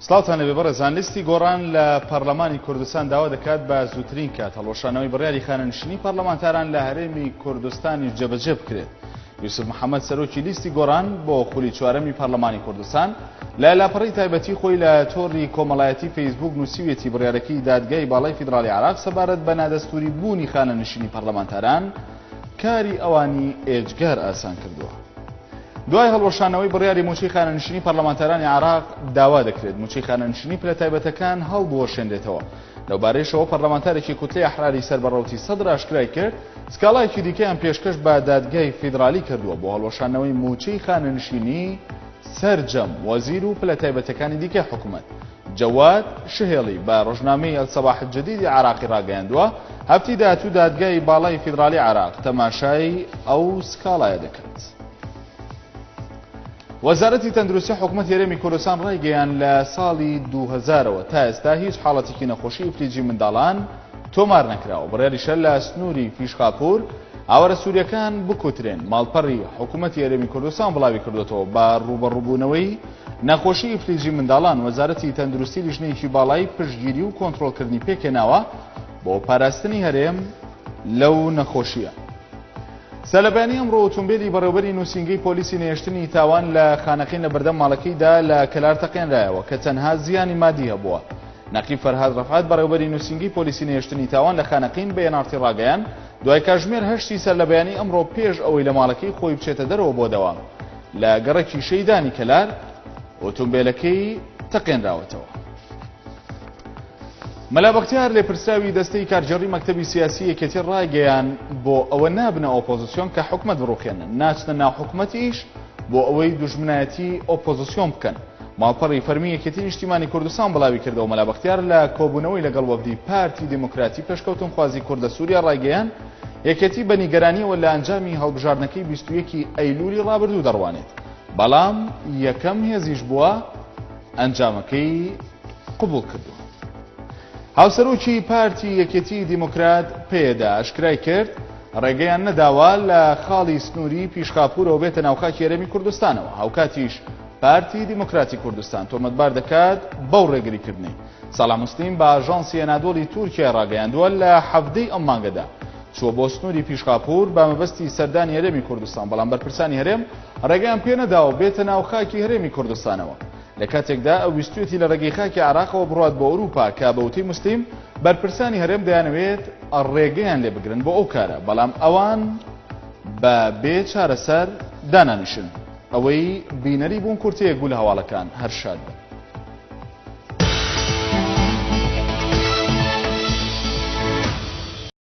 سڵاتان لەبێ بەڕێزان لیستی گۆڕان لە پەرلەمانی کوردستان داوا دەکات بە زووترین کات هەڵوەشانەوەی بڕیاری خانەنشینی پەرلەمانتاران لە هەرێمی کوردستانی جێبەجێ بکرێت. یوسف محەممەد سەرۆکی لیستی گۆڕان بۆ خولی چوارەمی پەرلەمانی کوردستان لە لاپەڕی تایبەتی خۆی لە تۆڕی کۆمەڵایەتی فەیسبوک نووسیوێتی بڕیارەکەی دادگای باڵای فیدراڵی عێراق سەبارەت بە نادەستوری بوونی خانەنشینی پەرلەمانتاران کاری ئەوانی ئێجگار ئاسان کردووە. دوای هەڵوەشانەوەی بڕیاری موچەی خانەنشینی پەرلەمانتارانی عێراق داوا دەکرێت موچەی خانەنشینی پلە تایبەتەکان هەڵبوەشێندێتەوە. لەوبارەیشەوە پەرلەمانتارێکی کوتلەی ئەحراری سەربەڕەوتی سەدر ئاشکرای کرد سکاڵایەکی دیکەیان پێشکەش بە دادگای فیدرالی کردووە بۆ هەڵوەشانەوەی موچەی خانەنشینی سەرجەم وەزیر و پلە تایبەتەکانی دیکەی حکوومەت جەواد شهێڵی بە ڕۆژنامەی ئەلسەباح الجەدیدی عێراقی ڕاگەیاندووە هەفتی داهاتوو دادگای باڵای فیدرالی عێراق تەماشای ئەو سکاڵایە دەکات. وەزارەتی تەندروستی حکوومەت هێرێمی کوردستان ڕایگەیان لە ساڵی 2000ەوە تا ئێستا هیچ حاڵەتێکی نەخۆشی ئیفلیجی منداڵان تۆمار نەکراوە. بڕیاریشە لە سنووری فیشخاپور ئاوەرە سووریەکان بکوترێن. ماڵپەڕی حکوومەتی هێرێمی کوردستان بڵاوی کردوێتەوە بە ڕوبەڕووبوونەوەی نەخۆشی ئیفلیجی منداڵان. وەزارەتی تەندروستی لیژنەیەکی باڵای پشتگیری و کۆنتڕۆڵکردنی پێکهێناوە بۆ پاراستنی هەرێم لەو نەخۆشیە. سەلەبانی ئەمڕۆ ئۆتۆمبیلی بەڕێوەبەری نووسینگەی پۆلیسی نێشتنی تاوان لە خانەقین لە بەردەم ماڵەکەیدا لە کەلار تەقێنرایەوە کە تەنها زیانی مادی هەبووە. نەقیب فەرهاد ڕەفعات بەڕێوەبەری نووسینگەی پۆلیسی نێشتنی تاوان لە خانەقین بە یەنارتی ڕاگەیان دوای کاتژمێر 8 سەرلەبەیانی ئەمڕۆ پێش ئەوەی لە ماڵەکەی خۆی بچێتە دەرەوە بۆ دەوام لە گەڕێکی شەیدانی کەلار ئۆتۆمبیلەکەی تەقێنراوەتەوە. مەلا بەختیار لێپرسراوی دەستەی کارجێڕی مەکتەبی سیاسی یەکێتی ڕاگەیان بۆ ئەوە نابنە ئۆپۆزیسیۆن کە حکوومەت بڕوخێنن ناچنە ناو حکوومەتیش بۆ ئەوەی دوژمنایەتی ئۆپۆزیسیۆن بکەن. ماڵپەڕی فەرمی یەکێتی نیشتیمانی کوردستان بڵاوی کردەوە. مەلا بەختیار لە کۆبوونەوەی لەگەڵ وەفدی پارتی دموکراتی پێشکەوتن خوازی کوردە سووریا ڕاگەیان یەکێتی بە نیگەرانیەوە لە ئەنجامی هەڵبژاردنەکەی 21 ئەیلولی ڕابردوو دەڕوانێت بەڵام یەکەم هێزیش بووە ئەنجامەکەی قبوڵ کردووە. هاوسەرۆکی پارتی یەکێتی دیموکرات پێدا ئاشکرای کرد ڕێگەیان نەداوە لە خاڵی سنووری پیشخاپورەوە بێتە ناوخاکی هەرێمی کوردستانەوە. هاوکاتیش پارتی دیموکراتی کوردستان تۆمەتبار دەکات بەو ڕێگریکردنی. ساڵح موسلیم بە ئاژانسی ئەنادۆڵی تورکیا ڕاگەیاندووە لە هەفتەی ئەم مانگەدا چووە بۆ سنووری پیشخاپور بە مەبەستی سەردانی هەرێمی کوردستان بەڵام بەرپرسانی هەرێم ڕێگەیان پێ نەداوە بێتە ناوخاکی هەرێمی کوردستانەوە. لە کاتێکدا ئەو ویستوێتی لە ڕێگەی خاکی عێراقەوە بڕات بۆ ئەوروپا کە بەوتەی موسلیم بەرپرسانی هەرێم دەیانەوێت ڕێگەیان لێ بگرن بۆ ئەو کارە بەڵام ئەوان بە بێ چارەسەر دانانیشن. ئەوەی بینەری بوون کورتەیە گول هەواڵەکان هەر شاد بن.